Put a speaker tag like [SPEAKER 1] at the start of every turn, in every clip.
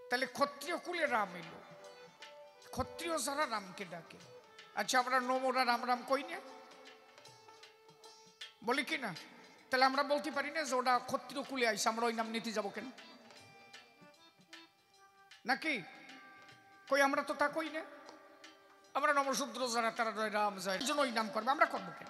[SPEAKER 1] তাহলে ক্ষত্রিয় কুলে রাম এলো, ক্ষত্রিয় যারা রামকে ডাকে। আচ্ছা আমরা নমরা রাম রাম কই না, বলি কি না? তাহলে আমরা বলতে পারি না যে ওটা ক্ষত্রিয় কুলে আইসে, আমরা ওই নাম নিতে যাবো কেন? নাকি কই? আমরা তো তা কই না। আমরা নমশূদ্র যারা তারা রাম যায়, এই জন্য ওই নাম করবে, আমরা করবো কেন?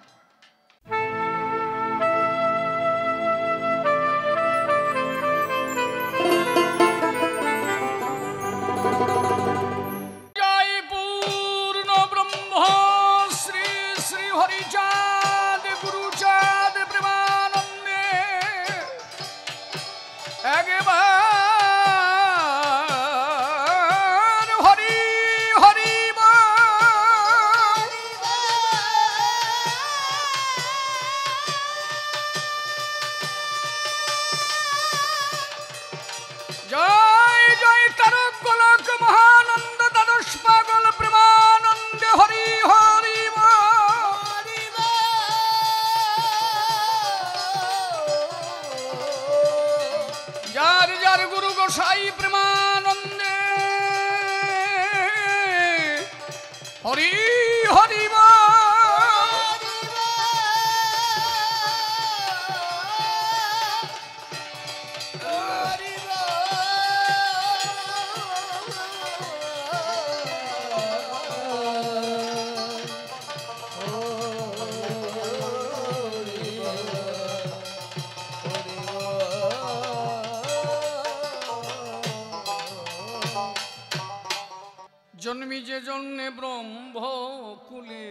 [SPEAKER 1] জন্মি যে জন্যে ব্রহ্মকুলে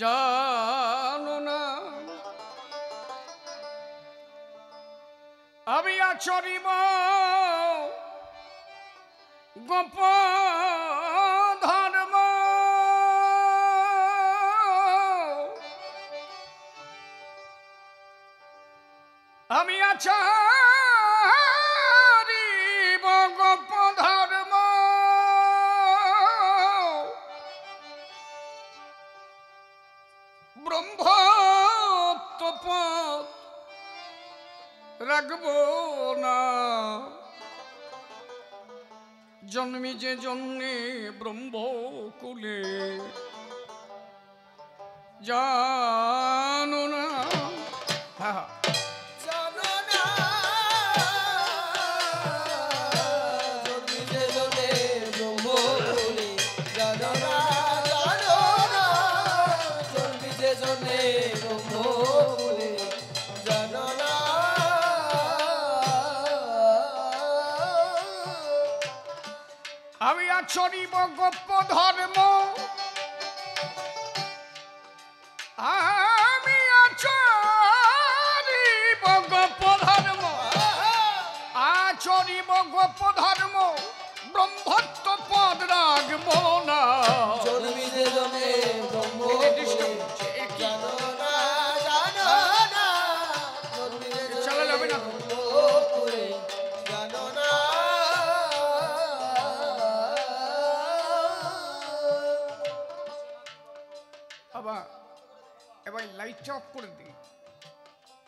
[SPEAKER 1] জানো না, আমি আচরিব গোপ ধর্ম, আমি আচরিব গোপ ধর্ম, ব্রহ্মোত্তপদ রাখব না। জন্মি যে জন্যে ব্রহ্মকুলে জানো না, আমি আচরিব গোপ ধর্ম, আমি আচরিব গোপ ধর্ম, আচরিব গোপ ধর্ম, ব্রহ্মত্ব পদ রাখব না। চলা যাবে না? এবার লাইটটা অফ করে দিই।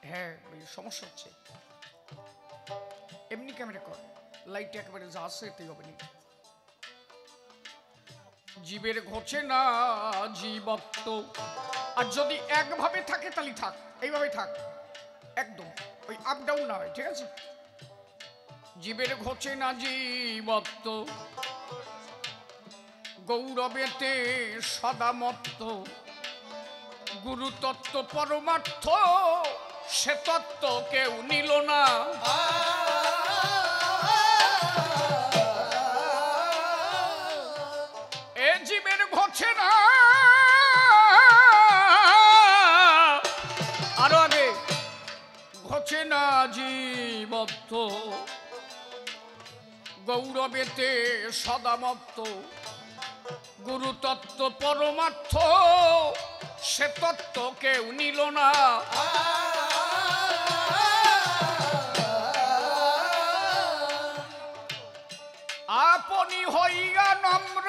[SPEAKER 1] হ্যাঁ সমস্যা হচ্ছে, এমনি ক্যামেরা কর, লাইটটা একেবারে যা আছে এতেই হবে না। জীবের ঘটে না জীবত্ব, আর যদি একভাবে থাকে তাহলে থাক, এইভাবে থাক, একদম ওই আপ ডাউন না হয়, ঠিক আছে? জীবের ঘটে না জীবত্ব, গৌরবেতে সদামত্ত, গুরুতত্ত্ব পরমার্থ সে তত্ত্ব কেউ নিল না। এ জীবের ঘটে না, আরো আগে ঘটে না জীবত্ব, গৌরবেতে সদামত্ত, গুরুতত্ত্ব পরমার্থ সে তত্ত্ব কেউ নিল না। আপনি হইয়া নম্র,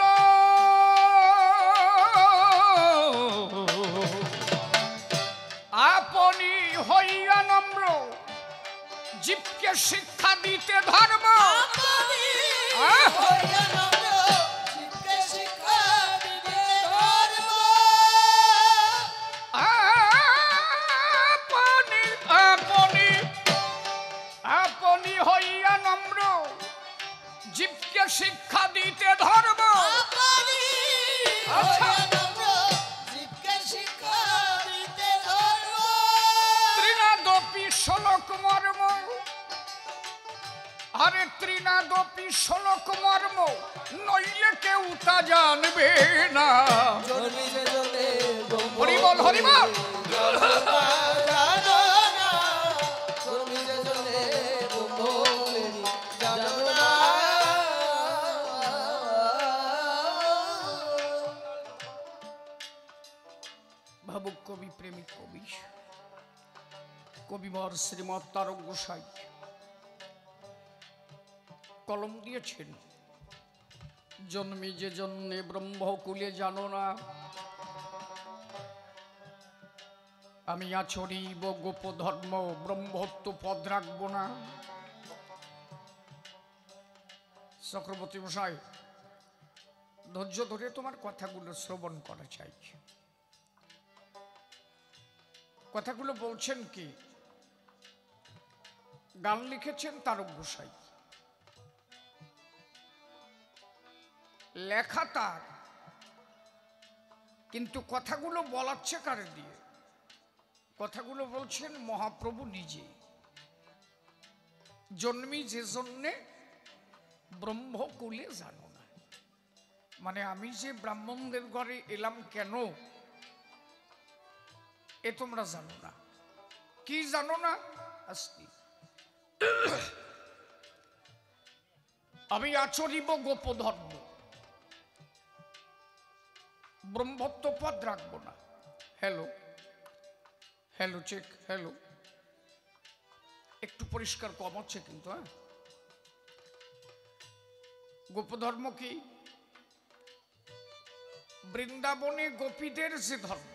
[SPEAKER 1] আপনি হইয়া নম্র, জীবকে শিক্ষা দিতে ধর্ম আপনি হইয়া নম্র জীবকে শিক্ষা দিতে ধর্ম ত্রিনাদপি শ্লোক মর্ম আরে ত্রিনাদপি শ্লোক মর্ম নইলে কেউ তা জানবে না হরিবল হরিবল ভাবুক কবি প্রেমিক কবি কবিবর শ্রীমৎ তারক গোসাই কলম দিয়েছেন জন্মে যে জন্মে ব্রহ্মকুলে জানো না আমি আচরিব গোপ ধর্ম ব্রহ্মত্ব পদ রাখবো না চক্রবর্তী মশাই ধৈর্য ধরে তোমার কথাগুলো শ্রবণ করা চাই কথাগুলো বলছেন কি গান লিখেছেন তারক গোসাই লেখা তার কিন্তু কথাগুলো বলাচ্ছে কারে দিয়ে কথাগুলো বলছেন মহাপ্রভু নিজে জন্মি যে জন্যে ব্রহ্মকুলে জানো না মানে আমি যে ব্রাহ্মণদের ঘরে এলাম কেন এ তোমরা জানো না কি জানো না আস্তি আমি আচরিব গোপ ধর্ম ব্রহ্মত্ব পদ রাখবো না হ্যালো হ্যালো চেক হ্যালো একটু পরিষ্কার কম হচ্ছে কিন্তু হ্যাঁ গোপধর্ম কি বৃন্দাবনে গোপীদের যে ধর্ম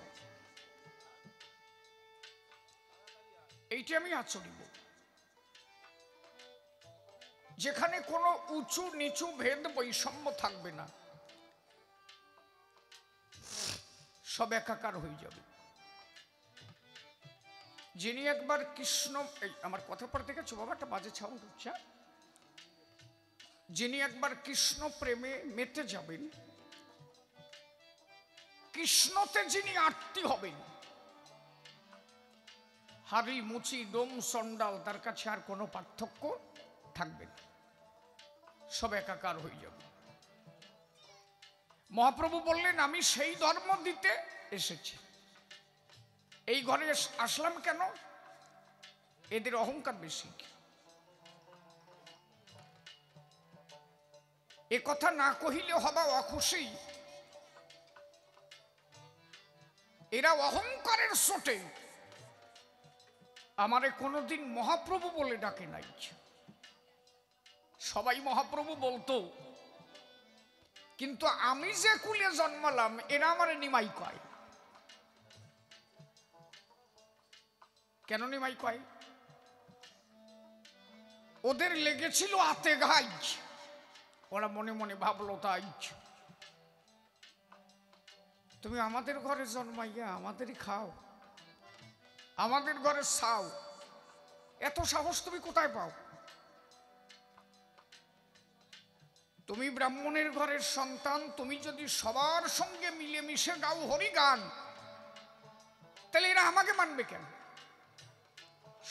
[SPEAKER 1] এইটি আমি আচরিব যেখানে কোনো উঁচু নিচু ভেদ বৈষম্য থাকবে না সব একাকার হয়ে যাবে যিনি একবার কৃষ্ণ এই আমার কথা পর দেখেছো বাবা একটা বাজে ছাউন্ড হচ্ছে যিনি একবার কৃষ্ণ প্রেমে মেতে যাবেন কৃষ্ণতে যিনি আরতি হবেন হাড়ি মুচি ডোম সন্ডাল তার কাছে আর কোনো পার্থক্য থাকবে না সব একাকার হয়ে যাবে মহাপ্রভু বললেন আমি সেই ধর্ম দিতে এসেছি এই ঘরে আসলাম কেন এদের অহংকার বেশি এ কথা না কহিলে হবা অখুশি এরা অহংকারের চোটে আমারে কোনোদিন মহাপ্রভু বলে ডাকে নাই সবাই মহাপ্রভু বলতো কিন্তু আমি যে কুলে জন্মালাম এরা আমারে নিমাই কয় কেন নিমাই কয় ওদের লেগেছিল আতে ঘাই ওরা মনে মনে ভাবলো তাই তুমি আমাদের ঘরে জন্মাইয়া আমাদেরই খাও আমাদের ঘরে চাও এত সাহস তুমি কোথায় পাও তুমি ব্রাহ্মণের ঘরের সন্তান তুমি যদি সবার সঙ্গে মিলেমিশে গাও হরি গান তাহলে এরা আমাকে মানবে কেন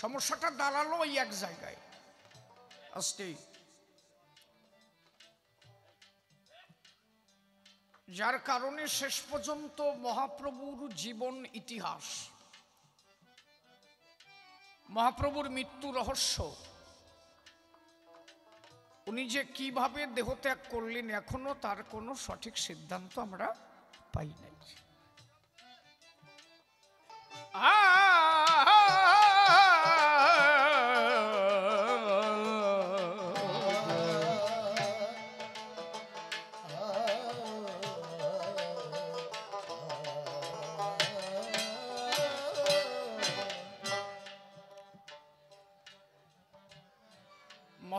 [SPEAKER 1] সমস্যাটা দাঁড়ালো ওই এক জায়গায় আস্তে যার কারণে শেষ পর্যন্ত মহাপ্রভুর জীবন ইতিহাস মহাপ্রভুর মৃত্যু রহস্য উনি যে কিভাবে দেহত্যাগ করলেন এখনো তার কোনো সঠিক সিদ্ধান্ত আমরা পাই নাই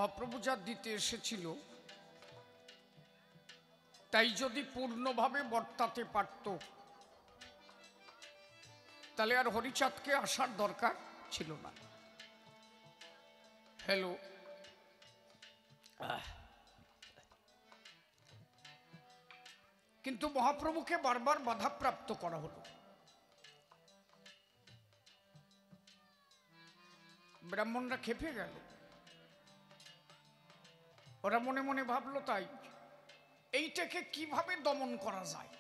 [SPEAKER 1] মহাপ্রভু যা দিতে এসেছিল তাই যদি পূর্ণভাবে বর্তাতে পারত তাহলে আর হরিচাঁদকে আসার দরকার ছিল না। হ্যালো, কিন্তু মহাপ্রভুকে বারবার বাধাপ্রাপ্ত করা হলো। ব্রাহ্মণরা খেপে গেল। ওরা মনে মনে ভাবলো তাই এইটাকে কিভাবে দমন করা যায়।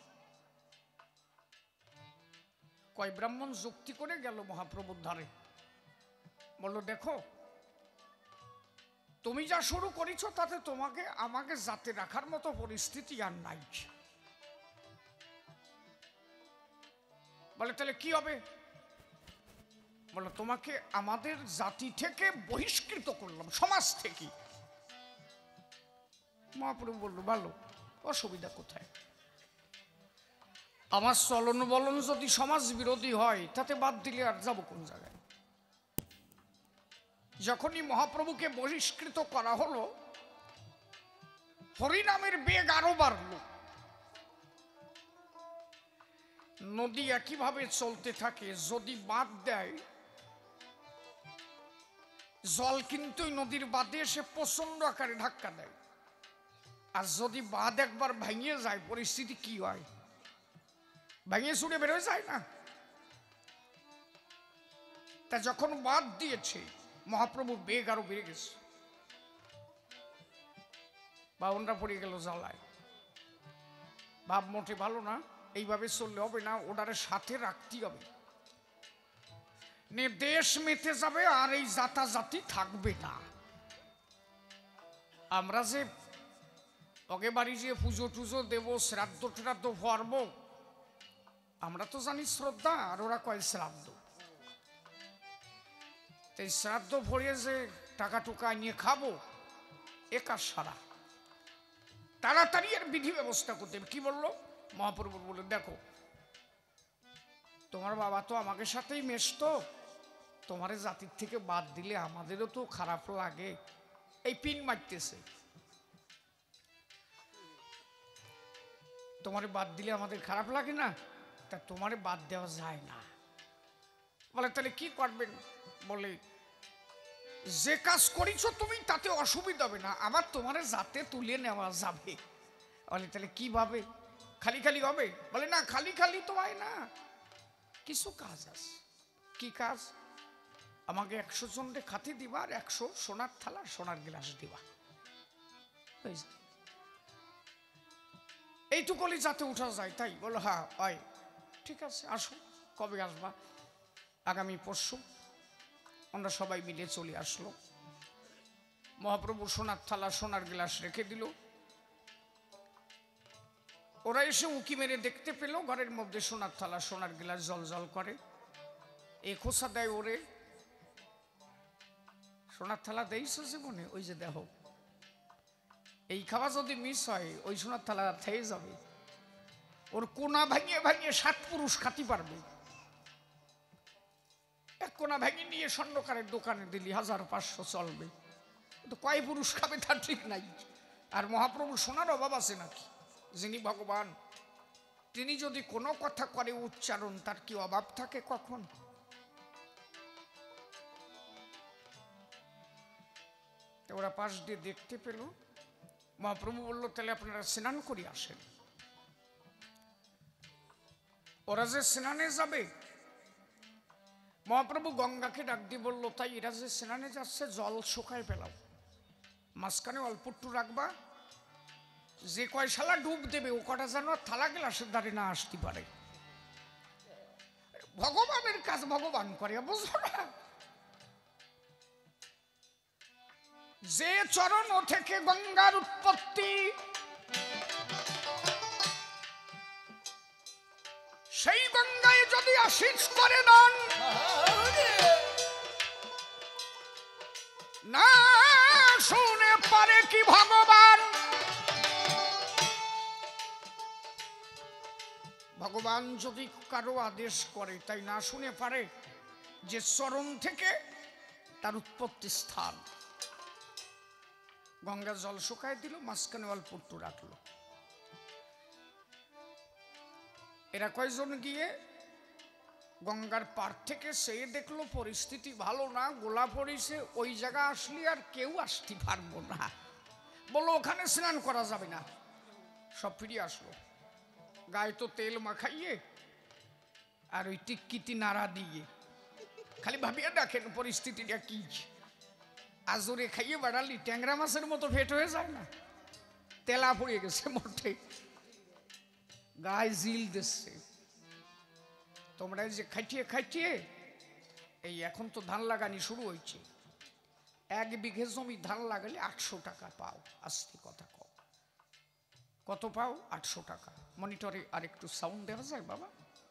[SPEAKER 1] কয় ব্রাহ্মণ যুক্তি করে গেল মহাপ্রভুর ধারে, বলল দেখো তুমি যা শুরু করেছ তাতে তোমাকে আমাকে জাতে রাখার মতো পরিস্থিতি আর নাই। বলে তাহলে কি হবে? বলে তোমাকে আমাদের জাতি থেকে বহিষ্কৃত করলাম, সমাজ থেকে। মহাপ্রভু বলল ভালো, অসুবিধা কোথায়? আমার চলন বলন যদি সমাজ বিরোধী হয় তাতে বাদ দিলে আর যাবো কোন জায়গায়? যখনই মহাপ্রভুকে বহিষ্কৃত করা হলো হরিনামের বেগ আরো বাড়ল। নদী একইভাবে চলতে থাকে, যদি বাঁধ দেয় জল কিন্তু নদীর বাঁধে এসে প্রচন্ড আকারে ধাক্কা দেয়, আর যদি বাঁধ একবার ভেঙে যায় পরিস্থিতি কি হয়? ভেঙে ছুড়ে বেরোয় যায় না? তা যখন বাঁধ দিয়েছে মহাপ্রভুর বেগ আরো বেড়ে গেছে, বাউনরা পড়ে গেল জ্বালায়। ভাব মোটে ভালো না, এইভাবে চললে হবে না, ওটারে সাথে রাখতে হবে। দেশ মেতে যাবে আর এই জাতাজাতি থাকবে না। আমরা যে অগে বাড়ি যে পুজো টুজো দেব, শ্রাদ্ধ ট্রাদ্ধ ভরব, আমরা তো জানি শ্রদ্ধা, আর ওরা কয় শ্রাদ্ধ। এই শ্রাদ্ধ ভরিয়ে যে টাকা টুকা নিয়ে খাবো একা সারা, তাড়াতাড়ি এর বিধি ব্যবস্থা করতে হবে। কি বললো মহাপ্রভু? বলে দেখো তোমার বাবা তো আমাদের সাথেই মেশতো, তোমার জাতির থেকে বাদ দিলে আমাদেরও তো খারাপ লাগে। এই পিন মারতেছে, তোমারে বাদ দিলে আমাদের খারাপ লাগে না, তা তোমারে বাদ দেওয়া যায় না। বলে তাহলে কি করবেন? বলে যে কাজ করিছ তুমি তাতে অসুবিধা হবে না, আবার তোমারে জাতে তুলে নেওয়া যাবে। বলে তাহলে কিভাবে? খালি খালি হবে? বলে না, খালি খালি তো হয় না, কিছু কাজ আছে। কি কাজ? আমাকে 100 জনকে খাতি দিবা, আর 100 সোনার থালা সোনার গ্লাস দিবা। এইটুকুলি যাতে উঠা যায় তাই। বলো হ্যাঁ হয়, ঠিক আছে আসো। কবে আসবা? আগামী পরশু। আমরা সবাই মিলে চলে আসলো। মহাপ্রভু সোনার থালা সোনার গ্লাস রেখে দিল। ওরা এসে উকি মেরে দেখতে পেল ঘরের মধ্যে সোনার থালা সোনার গ্লাস জল জল করে। এ খোসা দেয় ওরে, সোনার থালা দেইছো জীবনে? ওই যে দেখো, এই খাওয়া যদি মিস হয় ওই সোনার থালা থেয়ে যাবে। ওর কোনা ভাঙিয়ে ভাঙিয়ে 7 পুরুষ খাতি পারবে। এক কোনা ভেঙে নিয়ে স্বর্ণকারের দোকানে দিলি 1500 চলবে, তো কয় পুরুষ খাবে তার ঠিক নাই। আর মহাপ্রভু সোনার অভাব আছে নাকি? যিনি ভগবান তিনি যদি কোনো কথা করে উচ্চারণ, তার কি অভাব থাকে কখন? ওরা পাশ দিয়ে দেখতে পেল। মহাপ্রভু বলল তাহলে আপনারা স্নান করে আসেন। ওরা যে স্নানে যাবে, মহাপ্রভু গঙ্গাকে ডাক দিয়ে বলল তাই এরা যে স্নানে যাচ্ছে জল শুকায় পেলাও, মাঝখানে অল্প একটু রাখবা, যে কয় শালা ডুব দেবে ও কটা যেন থালা গ্লাসের ধারে না আসতে পারে। ভগবানের কাজ ভগবান করে, বুঝো না? যে চরণ থেকে গঙ্গার উৎপত্তি, সেই গঙ্গায় যদি আশীষ করে দান, না শুনে পারে কি ভগবান? ভগবান যদি কারো আদেশ করে তাই না শুনে পারে যে চরণ থেকে তার উৎপত্তি স্থান। গঙ্গা জল শুকায় দিল, মাঝখানে অল্প একটু রাখলো। এরা কয়জন গিয়ে গঙ্গার পার থেকে সে দেখলো পরিস্থিতি ভালো না, গোলা পড়েছে, ওই জায়গা আসলে আর কেউ আসতে পারবো না, বললো ওখানে স্নান করা যাবে না। সব ফিরিয়ে আসলো, গায়ে তো তেল মাখাইয়ে আর ওই টিক্কিটি নাড়া দিয়ে। খালি ভাবিয়া দেখেন পরিস্থিতিটা কি, আজরে খাইয়ে বাড়ালি ট্যাংরা মাছের মতো ফেট হয়ে যায় না, তেলা পড়ে গেছে মোটে, গায়ে জিল দিচ্ছে। তোমরা যে খাইটিয়ে খাইটিয়ে এই এখন তো ধান লাগানি শুরু হয়েছে, 1 বিঘে জমি ধান লাগালে 800 টাকা পাও। আস্তে কথা কও, কত পাও? 800 টাকা। মনিটরে আর একটু সাউন্ড দেওয়া যায় বাবা,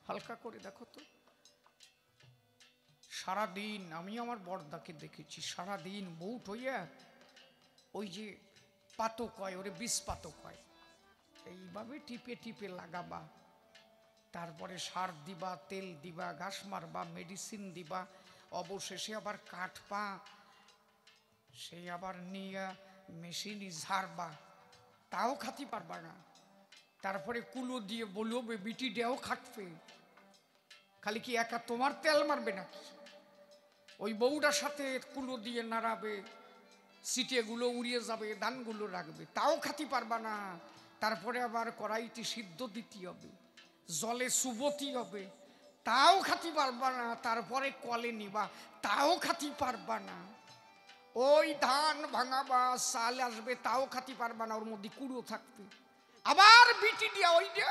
[SPEAKER 1] হালকা করে দেখো তো। সারাদিন আমি আমার বড়দাকে দেখেছি, সারাদিন বউট হইয়া ওই যে পাতক হয়, ওরে বিষ পাতক হয়, এইভাবে টিপে টিপে লাগাবা, তারপরে সার দিবা, তেল দিবা, ঘাস মারবা, মেডিসিন দিবা, অবশেষে আবার কাটবা, সেই আবার নিয়ে মেশিনই ঝাড়বা, তাও খাতি পারবা না। তারপরে কুলো দিয়ে বলবে বিটি দেও খাটবে, খালি কি একা তোমার তেল মারবে নাকি? ওই বউটার সাথে কুলো দিয়ে নাড়াবে, সিটেগুলো উড়িয়ে যাবে, ধানগুলো রাখবে, তাও খাতি পারবা না। তারপরে আবার কড়াইটি সিদ্ধ দিতে হবে, জলে সুবতি হবে, তাও খাতি পারবা না। তারপরে কলে নিবা, তাও খাতি পারবা না। ওই ধান ভাঙাবা, চাল আসবে, তাও খাতি পারবা না, ওর মধ্যে কুড়ো থাকবে। আবার বিটি দিয়া ওই যে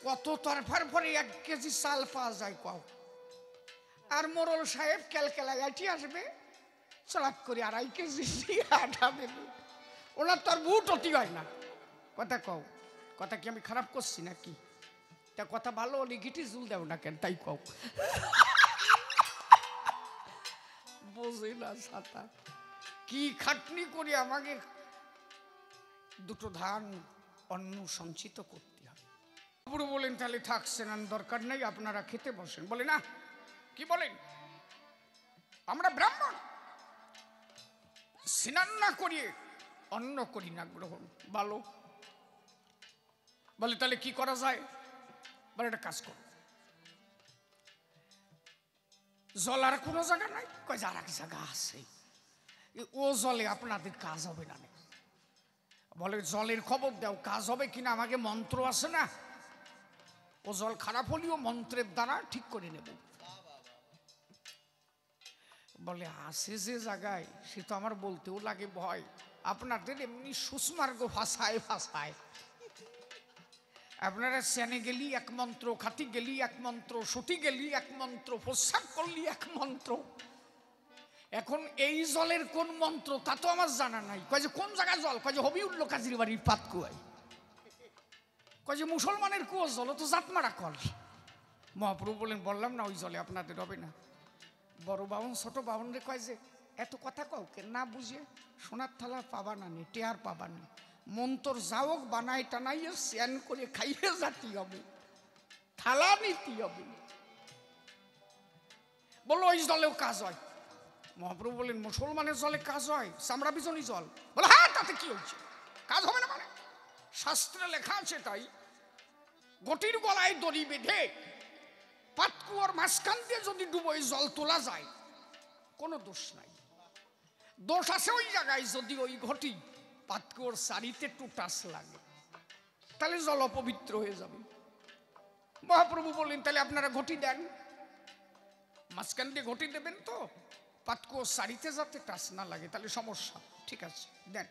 [SPEAKER 1] কত তরফার পরে 1 কেজি চাল পাওয়া যায় কও। আর মোরল সাহেব ক্যালকেলা গাইটি আসবে, চলাপ করে 2.5 কেজি আটা দেবে, ওনার তোর বুট অতি হয় না। কথা কও, কথা কি আমি খারাপ করছি নাকি? তা কথা ভালো হলে গিটি জুল দেও না কেন, তাই কও। বোঝে না ছাতা, কি খাটনি করি আমাকে দুটো ধান অন্ন সঞ্চিত করতে হবে। পুরো বলেন তাহলে থাকছেন, দরকার নেই, আপনারা খেতে বসেন। বলে না, কি বলেন, আমরা ব্রাহ্মণ, স্নান না করিয়ে অন্ন করি না গ্রহণ। ভালো, বলে তাহলে কি করা যায়? বলে একটা কাজ করো, জল আর কোনো জায়গা নাই? কয় আর এক জায়গা আছে, ও জলে আপনাদের কাজ হবে না। বলে জলের খবর দাও, কাজ হবে কিনা, আমাকে মন্ত্র আছে না, ও জল খারাপ হলেও মন্ত্রের দ্বারা ঠিক করে নেব। বলে আসে যে জায়গায়, সে তো আমার বলতেও লাগে ভয়, আপনাদের এমনি সুস্মার্গ ভাষায় ভাষায় আপনারা সেনে গেলি এক মন্ত্র, খাতি গেলি এক মন্ত্র, সতী গেলি এক মন্ত্র, প্রস্রাব করলি এক মন্ত্র। এখন এই জলের কোন মন্ত্র তা তো আমার জানা নাই। কয় যে কোন জায়গায় জল? কয় যে হবি উঠল কাজির বাড়ির পাত কুয়ায়। কয় যে মুসলমানের কুয়ো জল, তো জাতমারা কল। মহাপ্রভু বলেন বললাম না ওই জলে আপনাদের হবে না। বড় বাউন ছোট বাউন রে কয় যে এত কথা কও কে, না বুঝে সোনার থালা পাবা না নি, টেয়ার পাবা না, মন্তর যাওক বানাই টানাইয়ে স্যান করে খাইয়ে যাতি হবে, থালা নিতে হবে। বললো ওই জলেও কাজ হয়। মহাপ্রভু বলেন মুসলমানের জলে কাজ হয়? চামড়া বিজনি জল? বলে হ্যাঁ, তাতে কি হচ্ছে, কাজ হবে না মানে? শাস্ত্রে লেখা আছে তাই। গটির গলায় দড়ি বেঁধে পাতকুয়োর মাঝখান দিয়ে যদি ডুবোই জল তোলা যায়, কোনো দোষ নাই। দোষ আছে ওই জায়গায় যদি ওই ঘটি পাতকুয়োর সারিতে একটু টাচ লাগে, তাহলে জল অপবিত্র হয়ে যাবে। মহাপ্রভু বললেন তাহলে আপনারা ঘটি দেন, মাঝখান দিয়ে ঘটি দেবেন তো পাতকুয়োর সারিতে যাতে টাচ না লাগে, তাহলে সমস্যা। ঠিক আছে দেন।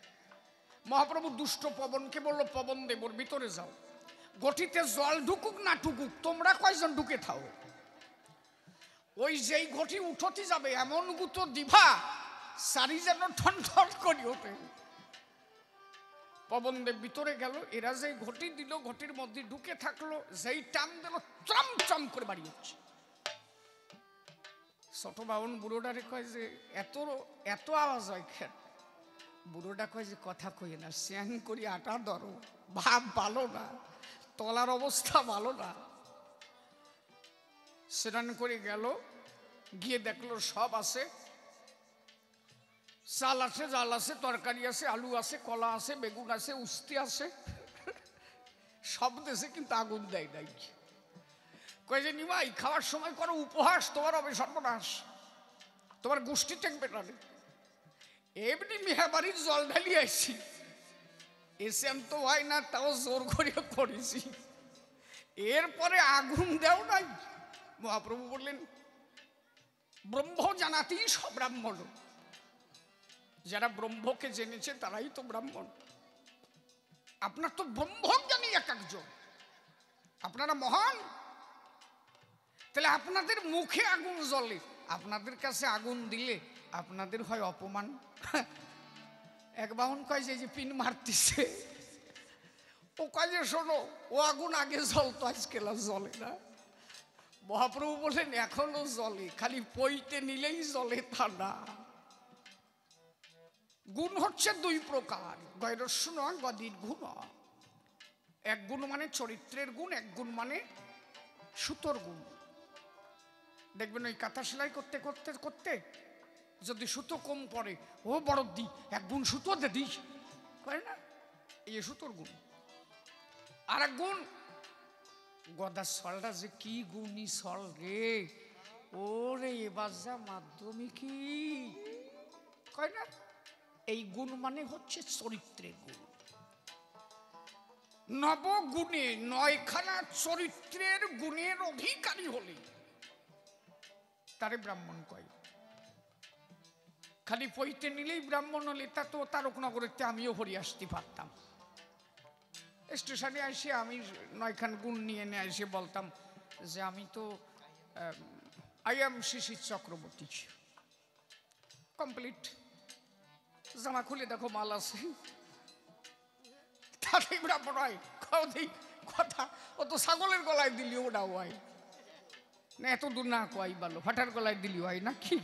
[SPEAKER 1] মহাপ্রভু দুষ্ট পবনকে বলল পবন দেবর ভিতরে যাও, ঘটিতে জল ঢুকুক না ঢুকুক তোমরা কয়জন ঢুকে থাও, ওই যেই ঘটি উঠতে যাবে এমন গুতো দিভা সারি যেন ঠন ঠন করি ওঠে। পবন দেব ভিতরে গেল, এরা যে ঘটি দিল ঘটির মধ্যে ঢুকে থাকলো, যেই টান দিল চম চম করে বাড়ি হচ্ছে। ছোট বাউন বুড়োটারে কয় যে এত এত আওয়াজ হয় খেট। বুড়োটা কয় যে কথা কই না, স্যান করি আটা ধরো, ভাব ভালো না, তলার অবস্থা ভালো না। স্নান করে গেল, গিয়ে দেখলো সব আছে, চাল আছে, জাল আছে, তরকারি আছে, আলু আছে, কলা আছে, বেগুন আছে, উস্তি আছে, সব দেশে কিন্তু আগুন দেয় নাই। কয়ে যে নিমাই খাওয়ার সময় করো উপহাস, তোমার হবে সর্বনাশ, তোমার গোষ্ঠী টেকবে না। এমনি মেহাবাড়ির জল ঢালি আসছি, এসে আমি তো হয় না, তাও জোর করে করেছি। এরপরে আগুন দেও নাই। মহাপ্রভু বললেন ব্রহ্ম জানাতেই সব ব্রাহ্মণ, যারা ব্রহ্মকে জেনেছে তারাই তো ব্রাহ্মণ। আপনার তো ব্রহ্ম জানি এক একজন, আপনারা মহান, তাহলে আপনাদের মুখে আগুন জ্বলে, আপনাদের কাছে আগুন দিলে আপনাদের হয় অপমান। এক বাহন কয় যে পিন মারতেছে, ও কয় যে শোনো, ও আগুন আগে জ্বলতো, আজকে জ্বলে না। মহাপ্রভু বলেন এখনো জ্বলে, খালি পইতে নিলেই জ্বলে তা না। গুণ হচ্ছে দুই প্রকার, গৈরস্য গদির গুণ। এক গুণ মানে চরিত্রের গুণ, এক গুণ মানে সুতোর গুণ। দেখবেন ওই কাঁথা সেলাই করতে করতে করতে যদি সুতো কম পড়ে, ও বড় দি এক গুণ সুতো দে দিস, করে না, এই সুতোর গুণ। আর এক গুণ, গদার সলটা যে কি গুণী সল রে, ওরে এবার যা মাধ্যমিকই, কয় না, এই গুণ মানে হচ্ছে চরিত্রের গুণ। নবগুণে নয়খানা চরিত্রের গুণের অধিকারী হলে তারে ব্রাহ্মণ কয়। খালি পইতে নিলেই ব্রাহ্মণ হলে তা তো তারকনগরেতে আমিও হরি আসতে পারতাম। স্টেশনে এসে আমি নয়খান গুণ নিয়ে এসে বলতাম যে আমি তো I am Shishir Chakraborty, complete. জামা খুলে দেখো মাল আছে, তাতেই ব্রাহ্মণ হয়। কথা ও তো ছাগলের গলায় দিলি ওটাও হয় না, এত দূর না কয় ভালো, ফাটার গলায় দিলি হয় নাকি।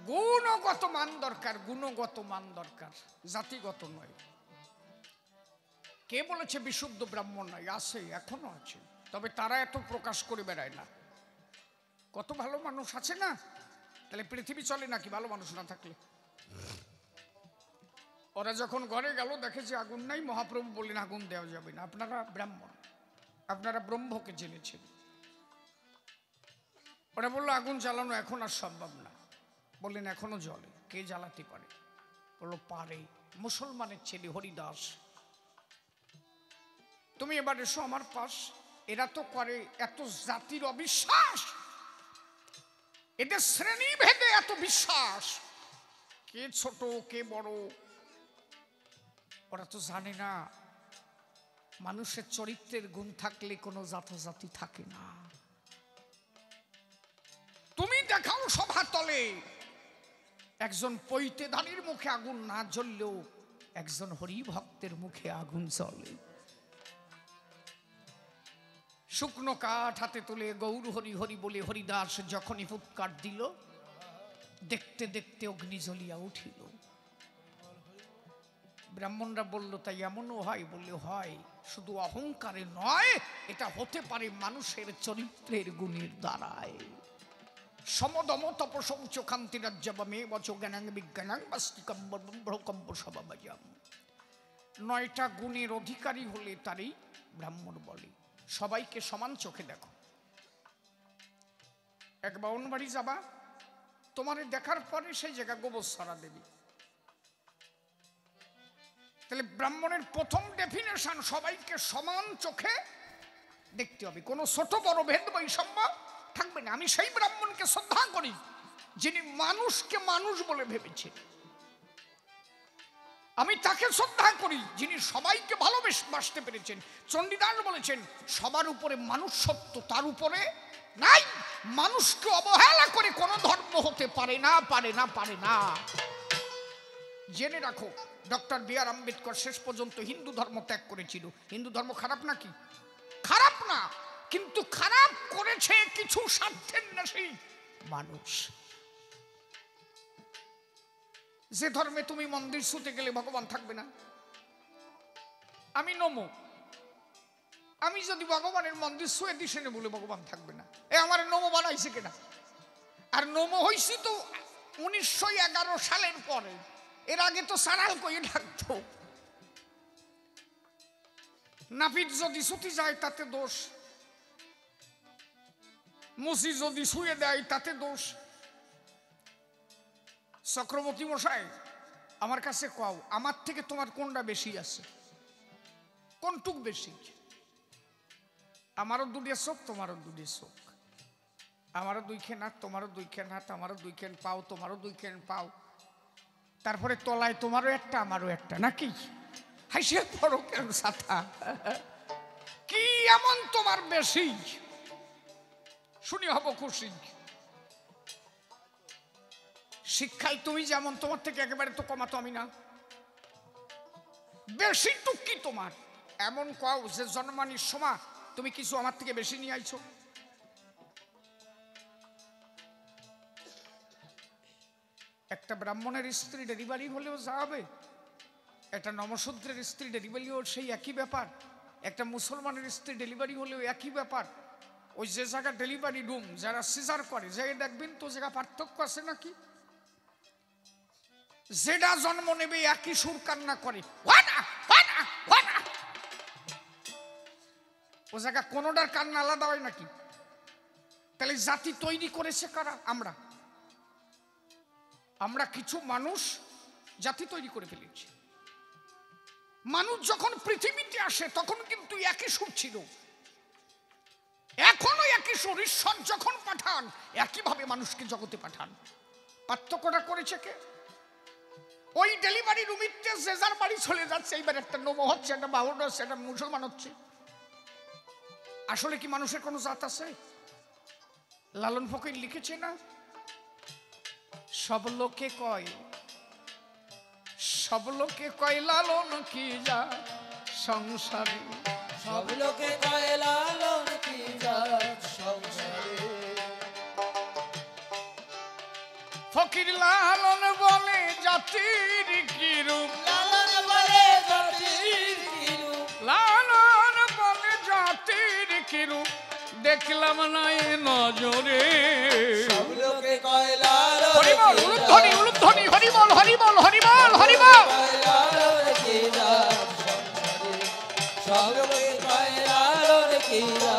[SPEAKER 1] গুণগত মান দরকার, গুণগত মান দরকার, জাতিগত নয়। কে বলেছে বিশুদ্ধ ব্রাহ্মণ নাই? আছে, এখনো আছে, তবে তারা এত প্রকাশ করে বেড়ায় না। কত ভালো মানুষ আছে না, তাহলে পৃথিবী চলে নাকি ভালো মানুষ না থাকলে? ওরা যখন ঘরে গেল দেখে যে আগুন নাই, মহাপ্রভু বললেন আগুন দেওয়া যাবে না, আপনারা ব্রাহ্মণ, আপনারা ব্রহ্মকে জেনেছেন। ওরা বললো আগুন জ্বালানো এখন আর সম্ভব না। বললেন এখনো জ্বলে, কে জ্বালাতে পারে? বললো পারে, মুসলমানের ছেলে হরিদাস, তুমি এবার এসো আমার পাশ। এরা তো করে, এত জাতির অবিশ্বাস, এদের শ্রেণী ভেদে এত বিশ্বাস, কে ছোট কে বড়, ওরা তো জানে না মানুষের চরিত্রের গুণ থাকলে কোনো জাতি থাকে না। তুমি দেখাও সভা তলে, একজন পৈতেধারীর মুখে আগুন না জ্বললেও একজন হরি ভক্তের মুখে আগুন জ্বলে। শুকনো কাঠ হাতে তুলে গৌর হরি হরি বলে হরিদাস যখনই ফুৎকার দিল, দেখতে দেখতে অগ্নি জ্বলিয়া উঠিল। ব্রাহ্মণরা বলল তাই এমনও হয়? বললে হয়, শুধু অহংকারে নয়, এটা হতে পারে মানুষের চরিত্রের গুণের দ্বারায়। সমদম তপসৌচ কান্তিরাজ্যবমে বচ জ্ঞানাং বিজ্ঞানাং বাস্তিকম্ব ব্রহ্মকম্ব সবাবাজাম। 9টা গুণের অধিকারী হলে তারই ব্রাহ্মণ বলে। সবাইকে সমান চোখে দেখো। এক বাউন বাড়ি যাবা, তোমারে দেখার পরে সেই জায়গা গোবর ছড়া দেবী। তাহলে ব্রাহ্মণের প্রথম ডেফিনেশন, সবাইকে সমান চোখে দেখতে হবে, কোনো ছোট বড় ভেদ বৈষম্য থাকবে না। আমি সেই ব্রাহ্মণকে শ্রদ্ধা করি যিনি মানুষকে মানুষ বলে ভেবেছে, আমি তাকে শ্রদ্ধা করি যিনি সবাইকে ভালোবাসতে পেরেছেন। চণ্ডীদাস বলেছেন সবার উপরে মানুষ সত্য, তার উপরে নাই। মানুষকে অবহেলা করে কোনো ধর্ম হতে পারে না, পারে না, পারে না। জেনে রাখো, ডক্টর বি আর আম্বেদকর শেষ পর্যন্ত হিন্দু ধর্ম ত্যাগ করেছিল। হিন্দু ধর্ম খারাপ নাকি? খারাপ না, কিন্তু খারাপ করেছে কিছু স্বার্থের নেশী মানুষ। যে ধর্মে তুমি মন্দির ছুতে গেলে ভগবান থাকবে না, আমি নমো, আমি যদি ভগবানের মন্দির ছুঁয়ে দিশে বলে ভগবান থাকবে না, এ আমার নমো বানাইছে কেনা? আর নম হইছি তো 1911 সালের পরে, এর আগে তো সারাল কইয়ে ডাকতো। নাপিত যদি ছুটি যায় তাতে দোষ, মুসি যদি শুয়ে দেয় তাতে দোষ। চক্রবর্তী মশাই আমার কাছে কও, আমার থেকে তোমার কোনটা বেশি আছে, কোনটুক বেশি? আমারও দুটি চোখ, তোমারও দুটি চোখ, আমারও দুইখান হাত, তোমারও দুইখান হাত, আমারও দুইখান পাও, তোমারও দুইখান পাও, তারপরে তলায় তোমারও একটা আমারও একটা, নাকি? হাসিয়ে পড়ো কেন সাথা? কি এমন তোমার বেশি? শুনি হব খুশি। শিক্ষায় তুমি যেমন, তোমার থেকে একেবারে তো কমাতো আমি না। বেশি টুক কি তোমার? এমন কও যে জন্মানির সময় তুমি কিছু আমার থেকে বেশি নিয়ে আইছো। একটা ব্রাহ্মণের স্ত্রী ডেলিভারি হলেও যাবে, একটা নমশূদ্রের স্ত্রী ডেলিভারি হলেও সেই একই ব্যাপার, একটা মুসলমানের স্ত্রী ডেলিভারি হলেও একই ব্যাপার। ওই যে জায়গা ডেলিভারি রুম যারা সিজার করে, যে দেখবেন তো জায়গা পার্থক্য আছে নাকি? যেটা জন্ম নেবে একই সুর কান্না করে, ও জায়গা কোনোটার কান্না আলাদা হয় নাকি? তাহলে জাতি তৈরি করেছে কারা? আমরা। আমরা কিছু মানুষ জাতি তৈরি করে ফেলেছি। মানুষ যখন পৃথিবীতে আসে তখন কিন্তু একই সুর ছিল, এখনো একই সুর। ঈশ্বর যখন পাঠান একইভাবে মানুষকে জগতে পাঠান। পার্থক্যটা করেছে কে? ওই ডেলিভারি রুমিতে যে যার বাড়ি চলে যাচ্ছে, এইবার একটা নম হচ্ছে, একটা বাউল হচ্ছে, একটা মুসলমান হচ্ছে। আসলে কি মানুষের কোনো জাত আছে? লালন ফকির লিখেছে না, সব লোকে কয়, সব লোকে কয় লালন কি যা সংসারে,
[SPEAKER 2] সব লোকে কয় লালন কি যা সংসারে।
[SPEAKER 1] ফকির লালন বলে জাতির কি রূপ,
[SPEAKER 2] লালন বলে জাতির কি রূপ,
[SPEAKER 1] লালন বলে জাতির কি রূপ, দেখলাম না এ নজরে।
[SPEAKER 2] সব লোকে কয় লালন
[SPEAKER 1] হরিবল, উলুধ্বনি উলুধ্বনি, হরিবল হরিবল হরিবল হরিবল।
[SPEAKER 2] লালন কি যা সংসারে, সব লোকে কয় লালন কি যা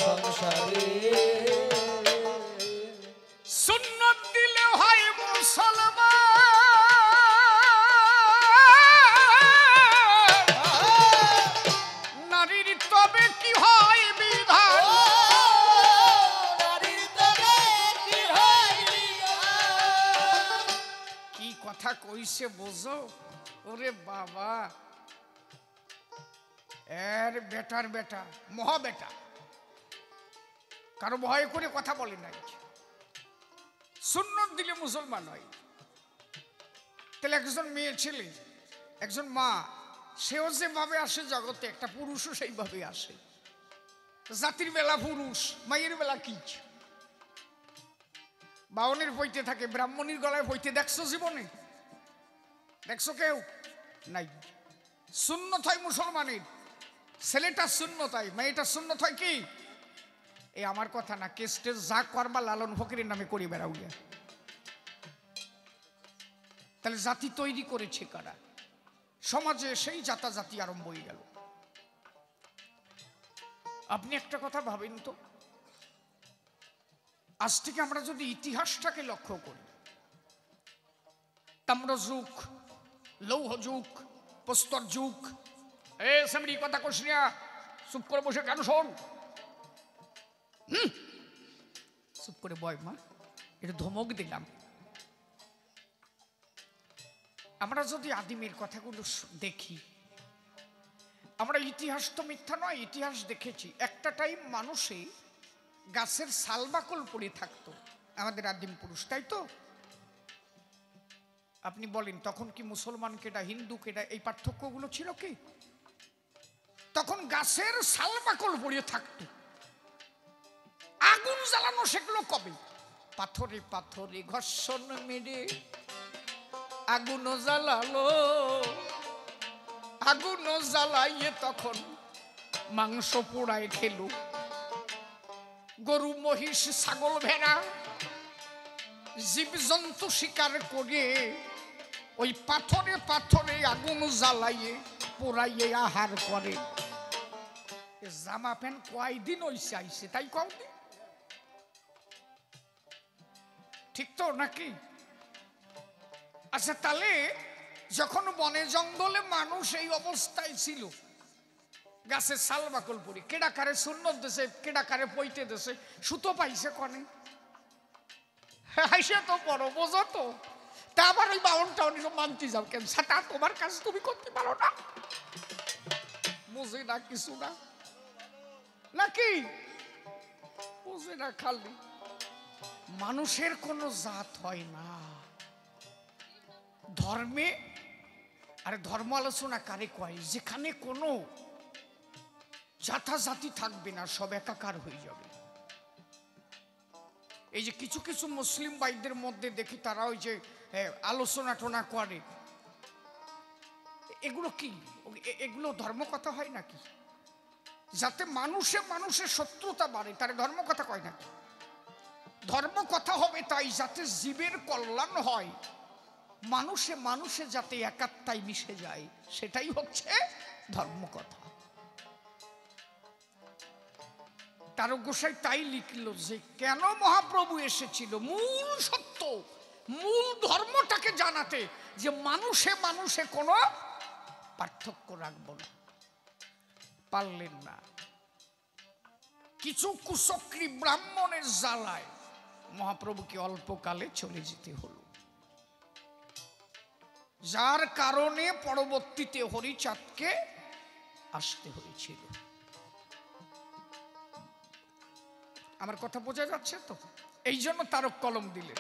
[SPEAKER 2] সংসারে।
[SPEAKER 1] সুন্নত দিলে হয় মুসলমান, নারীর তবে কি হয় বিধান। কি কথা কইছে বোঝো? ওরে বাবা, এর বেটার বেটা, মহা বেটা, কারো ভয় করে কথা বলে নাই। সুন্নত দিলে মুসলমান হয়। তাহলে একজন মেয়ে ছেলে, একজন মা, সেও যেভাবে আসে জগতে, একটা পুরুষও সেইভাবে আসে। জাতির বেলা পুরুষ, মায়ের বেলা কি? বাউনের বইতে থাকে, ব্রাহ্মণীর গলায় বইতে দেখছো জীবনে? দেখছো কেউ? নাই। সুন্নত হয় মুসলমানের, ছেলেটা সুন্নত হয়, মেয়েটা সুন্নত হয় কি? এই আমার কথা না, কেস্টে যা করবা লালন ফকিরের নামে করি বেড়াও গিয়া। তাহলে জাতি তৈরি করেছে কারা? সমাজে সেই জাতাজাতি আরম্ভ হয়ে গেল। আপনি একটা কথা ভাবেন তো, আজ থেকে আমরা যদি ইতিহাসটাকে লক্ষ্য করি, তাম্রযুগ, লৌহ যুগ, প্রস্তর যুগ, সামরি কথা কোস না, চুপ করে বসে কেন শোন, চুপ করে বয় মা, এটা ধমক দিলাম। আমরা যদি আদিমের কথাগুলো দেখি, আমরা ইতিহাস তো মিথ্যা নয়, ইতিহাস দেখেছি। একটা টাইম মানুষে গাছের সালবাকল পড়ে থাকতো, আমাদের আদিম পুরুষ, তাই তো? আপনি বলেন তখন কি মুসলমান কেটা হিন্দু কেটা এই পার্থক্যগুলো ছিল কি? তখন গাছের সালবাকল পড়ে থাকতো। আগুন জ্বালানো সেগুলো কবে? পাথরে পাথরে ঘর্ষণ মেরে আগুন জ্বালালো, আগুন জ্বালাইয়ে তখন মাংস পোড়ায় খেলো। গরু মহিষ ছাগল ভেড়া জীবজন্তু শিকার করে ওই পাথরে পাথরে আগুন জ্বালাইয়ে পোড়াইয়ে আহার করে। জামা প্যান্ট কয়দিন হইছে আইছে তাই কয়দিন, ঠিক তো নাকি? আচ্ছা, তাহলে যখন বনে জঙ্গলে মানুষ এই অবস্থায় ছিল, গাছের সাল বাকল পরি, কেডাকারে সুন্নত দেশে, কেডাকারে পইতে দেশে, সুতো পাইছে কনে হাইসে তো বড় বোঝো তো। তা আবার ওই বাউনটা মানতে যাও কেন? সেটা তোমার কাজ, তুমি করতে পারো না, বুঝে না কিছু না নাকি? বুঝে না, খালি মানুষের কোনো জাত হয় না ধর্মে। আরে ধর্ম আলোচনা কারে কয়? যেখানে কোনো জাতাজাতি থাকবে না, সব একাকার হয়ে যাবে। এই যে কিছু কিছু মুসলিম ভাইদের মধ্যে দেখি তারা ওই যে আলোচনা টোনা করে, এগুলো কি? এগুলো ধর্ম কথা হয় নাকি? যাতে মানুষে মানুষের শত্রুতা বাড়ে তার ধর্ম কথা কয় নাকি? ধর্ম কথা হবে তাই যাতে জীবের কল্যাণ হয়, মানুষে মানুষে যাতে একাত্মায় মিশে যায়, সেটাই হচ্ছে ধর্ম কথা। তারক গোসাই তাই লিখল যে কেন মহাপ্রভু এসেছিল, মূল সত্য, মূল ধর্মটাকে জানাতে, যে মানুষে মানুষে কোনো পার্থক্য রাখবো না। পারলেন না। কিছু কুচক্রী ব্রাহ্মণের জ্বালায় মহাপ্রভুকে অল্পকালে চলে যেতে হলো, যার কারণে পরবর্তীতে হরিচাঁদকে আসতে হয়েছিল। আমার কথা বোঝা যাচ্ছে তো? এই জন্য তারক কলম দিলেন,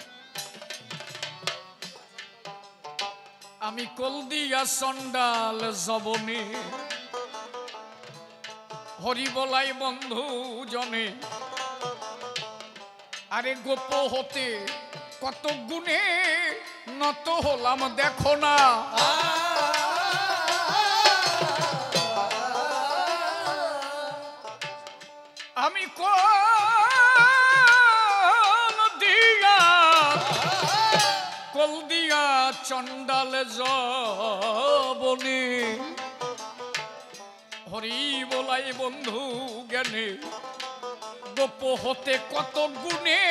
[SPEAKER 1] আমি কলদিয়া চন্ডাল জবনে হরি বলাই বন্ধু জনে, আরে গোপ হতে কত গুণে নত হলাম দেখো না। আমি কলদিয়া চন্ডাল জবনে হরি বলাই বন্ধু জ্ঞানে, গোপ হতে কত গুণে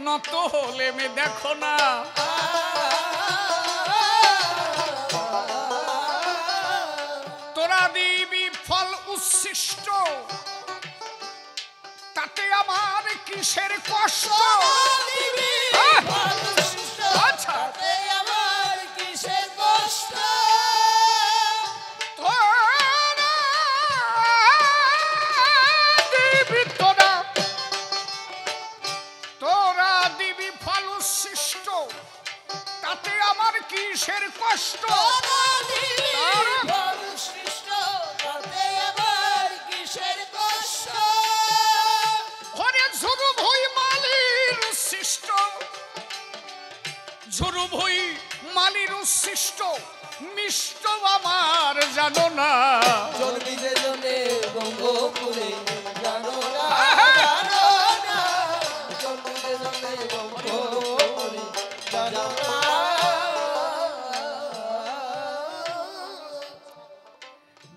[SPEAKER 1] নত হলে মে দেখো না। তোরা দিবি ফল উচ্ছিষ্ট, তাতে আমার কিসের কষ্ট? আচ্ছা, তাতে আমার কিসের কষ্ট? হরে ঝুরু ভই মালির উচ্ছিষ্ট, ঝুরু ভই মালির উচ্ছিষ্ট মিষ্ট আমার জানো না।
[SPEAKER 2] জন্মিতে জনে বঙ্গপুরে জানো না, জন্মিতে জনে বঙ্গপুরে জানো না।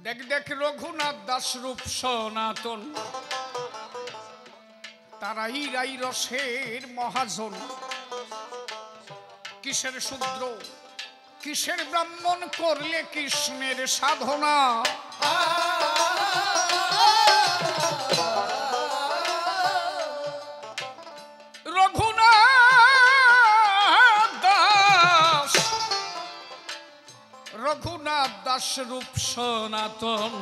[SPEAKER 1] দেখ দেখ রঘুনাথ দাস রূপ সনাতন, তারাই রাই রসের মহাজন। কিসের শূদ্র কিসের ব্রাহ্মণ করলে কৃষ্ণের সাধনা। রঘুনাথ দাস রূপ সনাতন,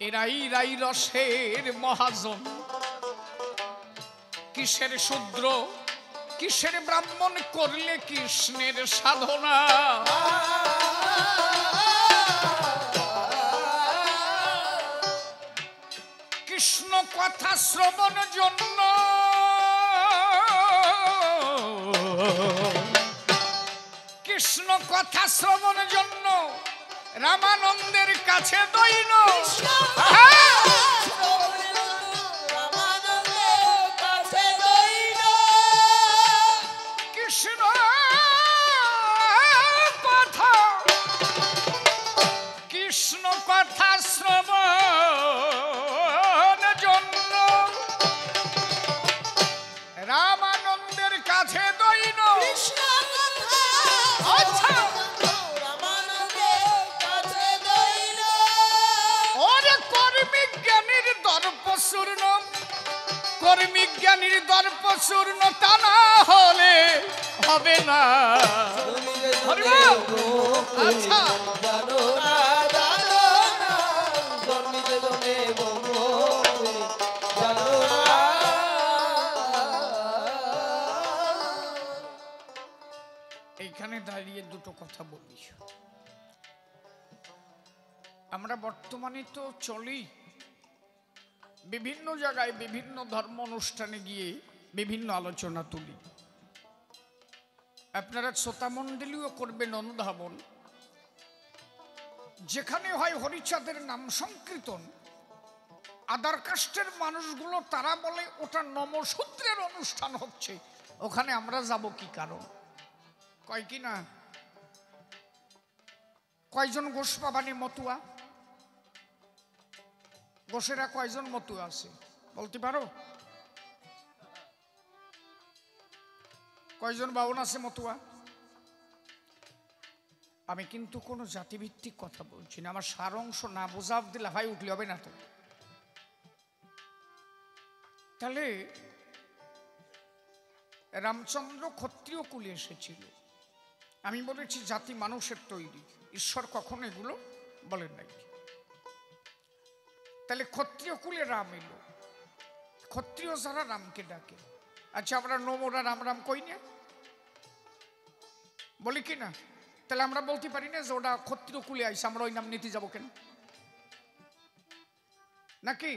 [SPEAKER 1] এরাই রাই রসের মহাজন। কিসের শূদ্র কিসের ব্রাহ্মণ করলে কৃষ্ণের সাধনা। কৃষ্ণ কথা শ্রবণ জন্য কৃষ্ণ কথা শ্রবণ জন্য রামানন্দের কাছে দৈন। কাছে দইন
[SPEAKER 2] কৃষ্ণ কথা
[SPEAKER 1] আচ্ছা
[SPEAKER 2] রামানন্দে কাছে দইল
[SPEAKER 1] ওরে কর্মী জ্ঞানীর দর্প শূর্ণ কর্মী জ্ঞানীর দর্প শূর্ণ তা না হলে হবে না হরি বল। আচ্ছা
[SPEAKER 2] জানো না জন্মিতে জন্মে বঙ্গো জানো না
[SPEAKER 1] এইখানে দাঁড়িয়ে দুটো কথা বলি। আমরা বর্তমানে তো চলি বিভিন্ন জায়গায় বিভিন্ন ধর্ম অনুষ্ঠানে গিয়ে বিভিন্ন আলোচনা তুলি। আপনারা শ্রোতামণ্ডলীও করবেন অনুধাবন। যেখানে হয় হরিচাঁদের নাম সংকীর্তন, আদার কাস্টের মানুষগুলো তারা বলে ওটা নমসূত্রের অনুষ্ঠান হচ্ছে, ওখানে আমরা যাব কি কারণ? কয় কি না? কয়জন গোস পাবানি মতুয়া? গোসেরা কয়জন মতুয়া আছে বলতে পারো? কয়জন বাউন আছে মতুয়া? আমি কিন্তু কোনো জাতিভিত্তিক কথা বলছি না, আমার সার অংশ না বোঝা দিলে ভাই উঠলে হবে না তো। তাহলে রামচন্দ্র ক্ষত্রিয় কুলে এসেছিল। আমি বলেছি জাতি মানুষের তৈরি, ঈশ্বর কখনো এগুলো বলেন নাই। তাহলে ক্ষত্রিয় কুলে রাম এলো, ক্ষত্রিয় যারা রামকে ডাকে। আচ্ছা আমরা নমরা রাম রাম কই না, বলি কি না? তাহলে আমরা বলতে পারি না যে ওটা ক্ষত্রিয় কুলে আইসে, আমরা ওই নাম নিতে যাবো কেন? নাকি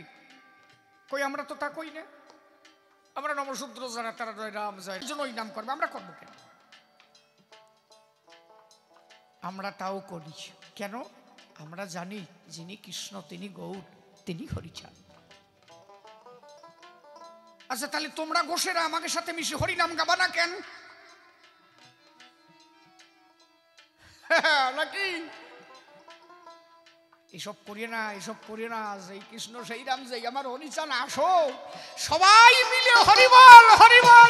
[SPEAKER 1] কই? আমরা তো তা কই না। আমরা নমশূদ্র যারা তারা জয় রাম জয় জন্য ওই নাম করবে, আমরা করবো কেন? আমরা তাও করি কেন? আমরা জানি যিনি কৃষ্ণ তিনি গৌর, তিনি হরিচাঁদ। আচ্ছা তাহলে তোমরা গোসেরা আমাকে সাথে মিশে হরি নাম গাবা না কেন? নাকি এসব করিয়ে না, এসব করিয়ে না। সেই কৃষ্ণ সেই রাম, যেই আমার হরিচাঁদ, আসো সবাই মিলে হরিবল হরিবল।